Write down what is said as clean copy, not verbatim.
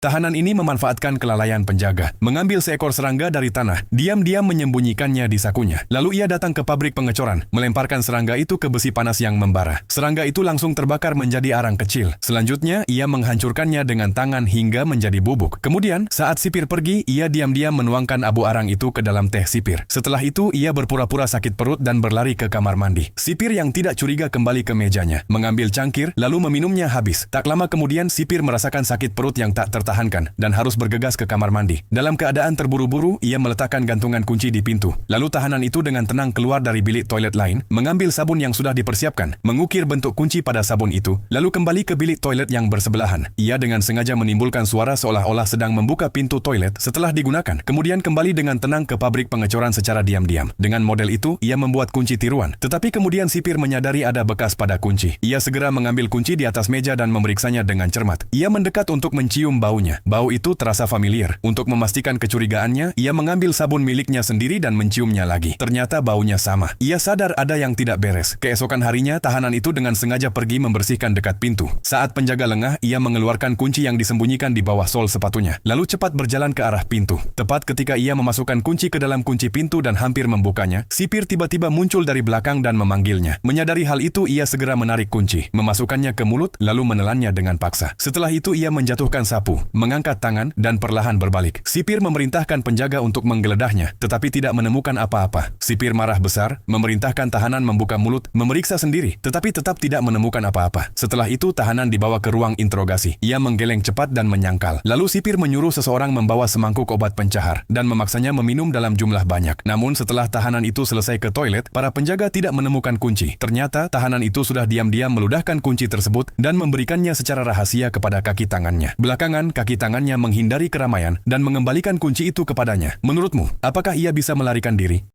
Tahanan ini memanfaatkan kelalaian penjaga, mengambil seekor serangga dari tanah, diam-diam menyembunyikannya di sakunya. Lalu ia datang ke pabrik pengecoran, melemparkan serangga itu ke besi panas yang membara. Serangga itu langsung terbakar menjadi arang kecil. Selanjutnya, ia menghancurkannya dengan tangan hingga menjadi bubuk. Kemudian, saat sipir pergi, ia diam-diam menuangkan abu arang itu ke dalam teh sipir. Setelah itu, ia berpura-pura sakit perut dan berlari ke kamar mandi. Sipir yang tidak curiga kembali ke mejanya, mengambil cangkir, lalu meminumnya habis. Tak lama kemudian, sipir merasakan sakit perut yang tak tertahankan dan harus bergegas ke kamar mandi. Dalam keadaan terburu-buru, ia meletakkan gantungan kunci di pintu. Lalu tahanan itu dengan tenang keluar dari bilik toilet lain, mengambil sabun yang sudah dipersiapkan, mengukir bentuk kunci pada sabun itu, lalu kembali ke bilik toilet yang bersebelahan. Ia dengan sengaja menimbulkan suara seolah-olah sedang membuka pintu toilet setelah digunakan. Kemudian kembali dengan tenang ke pabrik pengecoran secara diam-diam. Dengan model itu, ia membuat kunci tiruan. Tetapi kemudian sipir menyadari ada bekas pada kunci. Ia segera mengambil kunci di atas meja dan memeriksanya dengan cermat. Ia mendekat untuk mencium baunya. Bau itu terasa familiar. Untuk memastikan kecurigaannya, ia mengambil sabun miliknya sendiri dan menciumnya lagi. Ternyata baunya sama. Ia sadar ada yang tidak beres. Keesokan harinya, tahanan itu dengan sengaja pergi membersihkan dekat pintu. Saat penjaga lengah, ia mengeluarkan kunci yang disembunyikan di bawah sol sepatunya. Lalu cepat berjalan ke arah pintu. Tepat ketika ia memasukkan kunci ke dalam kunci pintu dan hampir membukanya, sipir tiba-tiba muncul dari belakang dan memanggilnya. Menyadari hal itu, ia segera menarik kunci, memasukkannya ke mulut, lalu menelannya dengan paksa. Setelah itu, ia menjatuhkan sapu, mengangkat tangan, dan perlahan berbalik. Sipir memerintahkan penjaga untuk menggeledahnya, tetapi tidak menemukan apa-apa. Sipir marah besar, memerintahkan tahanan membuka mulut, memeriksa sendiri, tetapi tetap tidak menemukan apa-apa. Setelah itu, tahanan dibawa ke ruang interogasi. Ia menggeleng cepat dan menyangkal. Lalu sipir menyuruh seseorang membawa semangkuk obat pencahar, dan memaksanya meminum dalam jumlah banyak. Namun setelah tahanan itu selesai ke toilet, para penjaga tidak menemukan kunci. Ternyata, tahanan itu sudah diam-diam meludahkan kunci tersebut dan memberikannya secara rahasia kepada kaki tangannya. Belakangan, kaki tangannya menghindari keramaian dan mengembalikan kunci itu kepadanya. Menurutmu, apakah ia bisa melarikan diri?